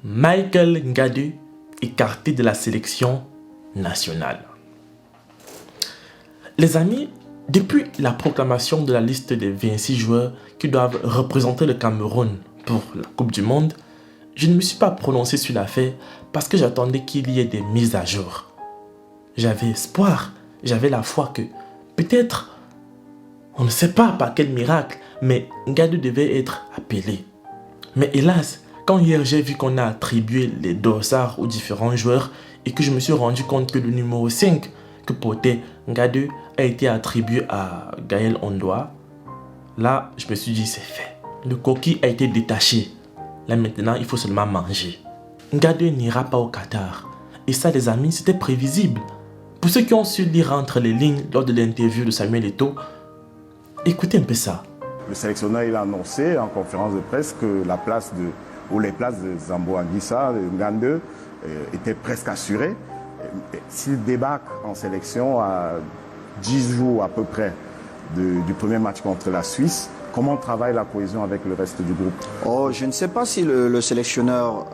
Michael Ngadu écarté de la sélection nationale. Les amis, depuis la proclamation de la liste des 26 joueurs qui doivent représenter le Cameroun pour la Coupe du Monde, je ne me suis pas prononcé sur l'affaire parce que j'attendais qu'il y ait des mises à jour. J'avais espoir, j'avais la foi que peut-être, on ne sait pas par quel miracle, mais Ngadu devait être appelé. Mais hélas, quand hier j'ai vu qu'on a attribué les dossards aux différents joueurs et que je me suis rendu compte que le numéro 5 que portait Ngadu a été attribué à Gaël Ondoa, là je me suis dit c'est fait. Le coquille a été détaché. Là maintenant il faut seulement manger. Ngadu n'ira pas au Qatar. Et ça les amis, c'était prévisible. Pour ceux qui ont su lire entre les lignes lors de l'interview de Samuel Eto'o, écoutez un peu ça. Le sélectionneur il a annoncé en conférence de presse que les places de Zambo Anguissa, de Ngandeu, étaient presque assurées. S'il débarque en sélection à 10 jours à peu près du premier match contre la Suisse, comment travaille la cohésion avec le reste du groupe? Oh, je ne sais pas si le sélectionneur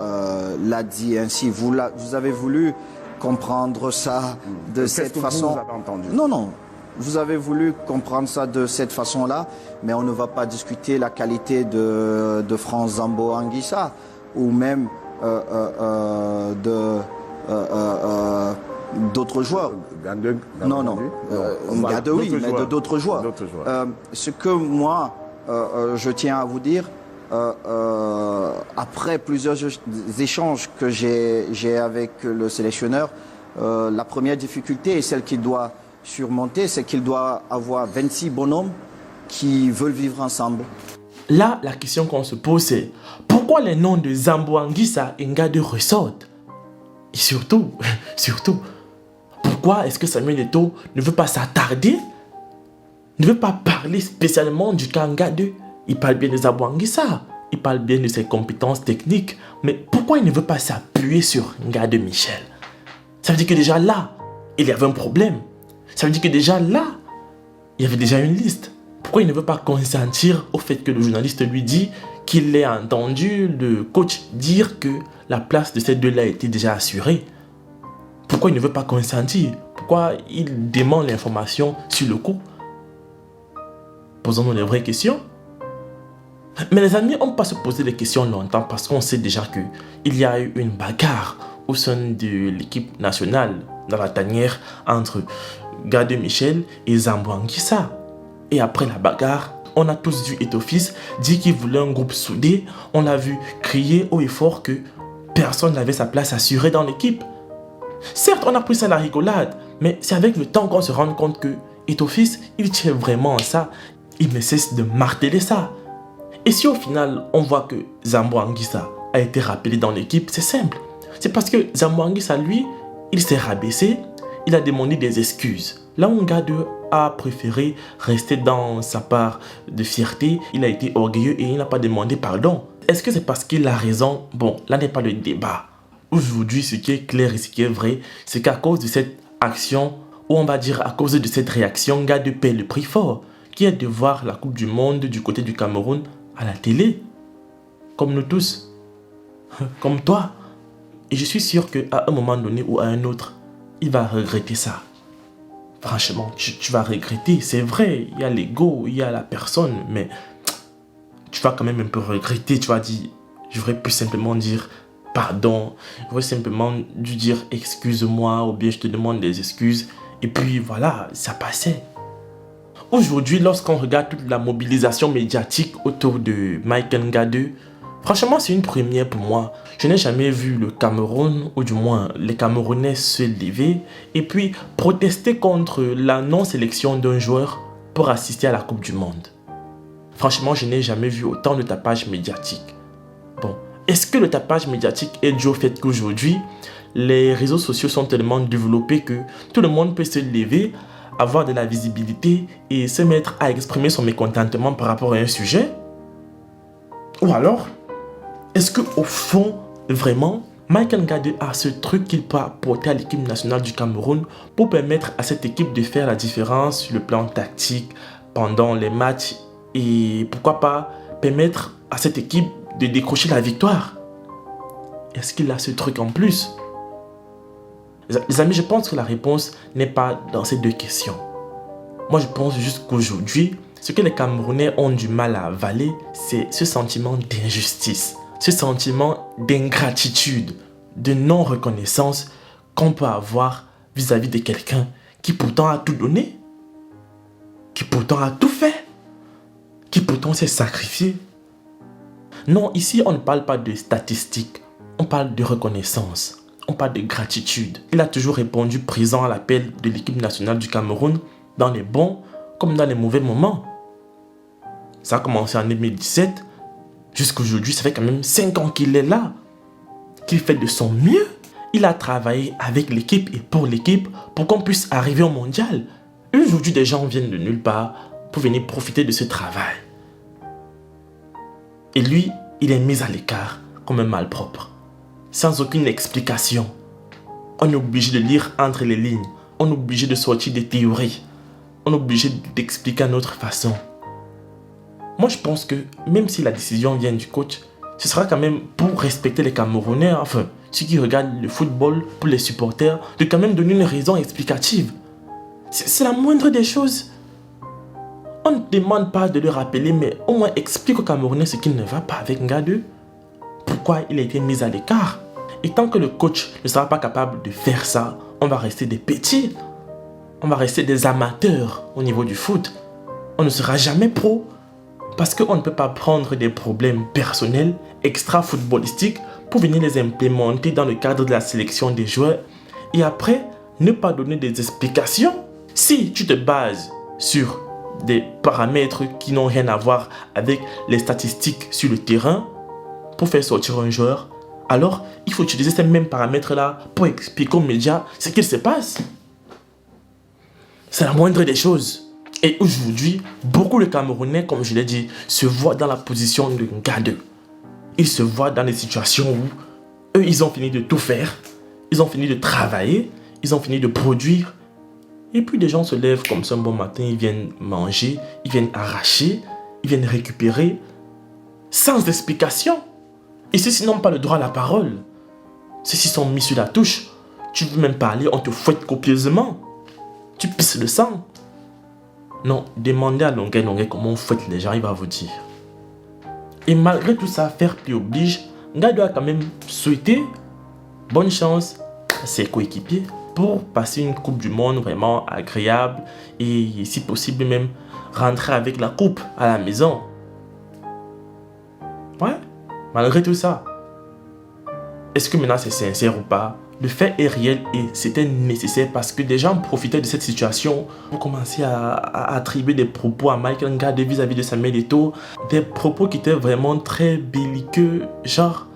l'a dit ainsi. Vous avez voulu comprendre ça de cette façon. Vous avez entendu? Non. Vous avez voulu comprendre ça de cette façon-là, mais on ne va pas discuter la qualité de France Zambo Anguissa ou même d'autres joueurs. Non. Ngandeu, oui, mais d'autres joueurs. Ce que moi, je tiens à vous dire, après plusieurs échanges que j'ai avec le sélectionneur, la première difficulté et celle qu'il doit surmonter, c'est qu'il doit avoir 26 bonhommes qui veulent vivre ensemble. Là, la question qu'on se pose, c'est pourquoi les noms de Zambo Anguissa et Ngadu ressortent? Et surtout, pourquoi est-ce que Samuel Eto'o ne veut pas s'attarder, ne veut pas parler spécialement du cas Ngadu? Il parle bien de Zambo Anguissa, il parle bien de ses compétences techniques, mais pourquoi il ne veut pas s'appuyer sur Ngadu Michel? Ça veut dire que déjà là, il y avait un problème. Ça veut dire que déjà là, il y avait déjà une liste. Pourquoi il ne veut pas consentir au fait que le journaliste lui dit qu'il ait entendu le coach dire que la place de ces deux-là était déjà assurée? Pourquoi il ne veut pas consentir? Pourquoi il demande l'information sur le coup? Posons-nous les vraies questions. Mais les amis, on ne peut pas se poser des questions longtemps parce qu'on sait déjà qu'il y a eu une bagarre au sein de l'équipe nationale dans la tanière entre Ngadu Michel et Zambo Anguissa. Et après la bagarre, on a tous vu Eto'o-Fils dire qu'il voulait un groupe soudé. On l'a vu crier haut et fort que personne n'avait sa place assurée dans l'équipe. Certes, on a pris ça à la rigolade, mais c'est avec le temps qu'on se rend compte que Eto'o-Fils, il tient vraiment à ça. Il ne cesse de marteler ça. Et si au final, on voit que Zambo Anguissa a été rappelé dans l'équipe, c'est simple. C'est parce que Zambo Anguissa, lui, il s'est rabaissé, il a demandé des excuses. Là où Ngadu a préféré rester dans sa part de fierté, il a été orgueilleux et il n'a pas demandé pardon. Est-ce que c'est parce qu'il a raison? Bon, là n'est pas le débat. Aujourd'hui, ce qui est clair et ce qui est vrai, c'est qu'à cause de cette action, ou on va dire à cause de cette réaction, Ngadu paie le prix fort, qui est de voir la Coupe du Monde du côté du Cameroun à la télé. Comme nous tous. Comme toi. Et je suis sûr qu'à un moment donné ou à un autre, il va regretter ça. Franchement, tu vas regretter. C'est vrai, il y a l'ego, il y a la personne, mais tu vas quand même un peu regretter. Tu vas dire, j'aurais pu simplement dire pardon. J'aurais simplement dû dire excuse-moi ou bien je te demande des excuses. Et puis voilà, ça passait. Aujourd'hui, lorsqu'on regarde toute la mobilisation médiatique autour de Michael Ngadu, franchement, c'est une première pour moi. Je n'ai jamais vu le Cameroun, ou du moins les Camerounais se lever et puis protester contre la non-sélection d'un joueur pour assister à la Coupe du Monde. Franchement, je n'ai jamais vu autant de tapage médiatique. Bon, est-ce que le tapage médiatique est dû au fait qu'aujourd'hui, les réseaux sociaux sont tellement développés que tout le monde peut se lever, avoir de la visibilité et se mettre à exprimer son mécontentement par rapport à un sujet? Ou alors, est-ce qu'au fond, vraiment, Michael Ngadu a ce truc qu'il peut apporter à l'équipe nationale du Cameroun pour permettre à cette équipe de faire la différence sur le plan tactique pendant les matchs et pourquoi pas permettre à cette équipe de décrocher la victoire? est-ce qu'il a ce truc en plus? Les amis, je pense que la réponse n'est pas dans ces deux questions. Moi, je pense juste qu'aujourd'hui, ce que les Camerounais ont du mal à avaler, c'est ce sentiment d'injustice, ce sentiment d'ingratitude, de non-reconnaissance qu'on peut avoir vis-à-vis de quelqu'un qui pourtant a tout donné, qui pourtant a tout fait, qui pourtant s'est sacrifié. Non, ici, on ne parle pas de statistiques, on parle de reconnaissance. On parle de gratitude. Il a toujours répondu présent à l'appel de l'équipe nationale du Cameroun dans les bons comme dans les mauvais moments. Ça a commencé en 2017. Jusqu'aujourd'hui, ça fait quand même 5 ans qu'il est là. Qu'il fait de son mieux. Il a travaillé avec l'équipe et pour l'équipe pour qu'on puisse arriver au mondial. Et aujourd'hui, des gens viennent de nulle part pour venir profiter de ce travail. Et lui, il est mis à l'écart comme un malpropre. Sans aucune explication. On est obligé de lire entre les lignes. On est obligé de sortir des théories. On est obligé d'expliquer à notre façon. Moi, je pense que même si la décision vient du coach, ce sera quand même pour respecter les Camerounais, enfin, ceux qui regardent le football, pour les supporters, de quand même donner une raison explicative. C'est la moindre des choses. On ne demande pas de le rappeler, mais au moins explique aux Camerounais ce qui ne va pas avec Ngadeu. Pourquoi il a été mis à l'écart? Et tant que le coach ne sera pas capable de faire ça, on va rester des petits. On va rester des amateurs au niveau du foot. On ne sera jamais pro. Parce qu'on ne peut pas prendre des problèmes personnels, extra-footballistiques, pour venir les implémenter dans le cadre de la sélection des joueurs. Et après, ne pas donner des explications. Si tu te bases sur des paramètres qui n'ont rien à voir avec les statistiques sur le terrain, pour faire sortir un joueur, alors il faut utiliser ces mêmes paramètres-là pour expliquer aux médias ce qu'il se passe. C'est la moindre des choses. Et aujourd'hui, beaucoup de Camerounais, comme je l'ai dit, se voient dans la position de Ngadeu. Ils se voient dans des situations où eux, ils ont fini de tout faire, ils ont fini de travailler, ils ont fini de produire. Et puis des gens se lèvent comme ça un bon matin, ils viennent manger, ils viennent arracher, ils viennent récupérer, sans explication. Et ceux-ci n'ont pas le droit à la parole. Ceux-ci sont mis sur la touche. Tu veux même parler, on te fouette copieusement. Tu pisses le sang. Non, demandez à Longuet comment on fouette les gens, il va vous dire. Et malgré tout ça, faire plus oblige, Ngadeu a quand même souhaité bonne chance à ses coéquipiers pour passer une Coupe du Monde vraiment agréable et si possible même rentrer avec la coupe à la maison. Ouais. Malgré tout ça, est-ce que maintenant c'est sincère ou pas? Le fait est réel et c'était nécessaire parce que des gens profitaient de cette situation pour commencer à attribuer des propos à Michael Ngadeu vis-à-vis de Samuel Eto'o. Des propos qui étaient vraiment très belliqueux, genre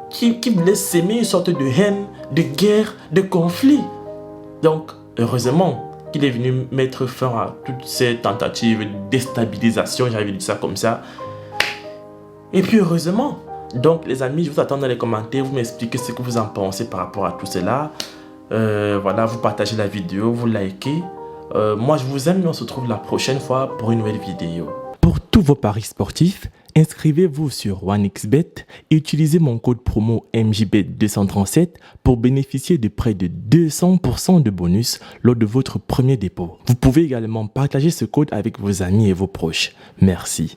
qui voulaient s'aimer une sorte de haine, de guerre, de conflit. Donc, heureusement qu'il est venu mettre fin à toutes ces tentatives de déstabilisation, j'avais dit ça comme ça. Et puis heureusement, donc les amis, je vous attends dans les commentaires, vous m'expliquez ce que vous en pensez par rapport à tout cela. Voilà, vous partagez la vidéo, vous likez. Moi je vous aime et on se retrouve la prochaine fois pour une nouvelle vidéo. Pour tous vos paris sportifs, inscrivez-vous sur OneXBet et utilisez mon code promo MJBet237 pour bénéficier de près de 200% de bonus lors de votre premier dépôt. Vous pouvez également partager ce code avec vos amis et vos proches. Merci.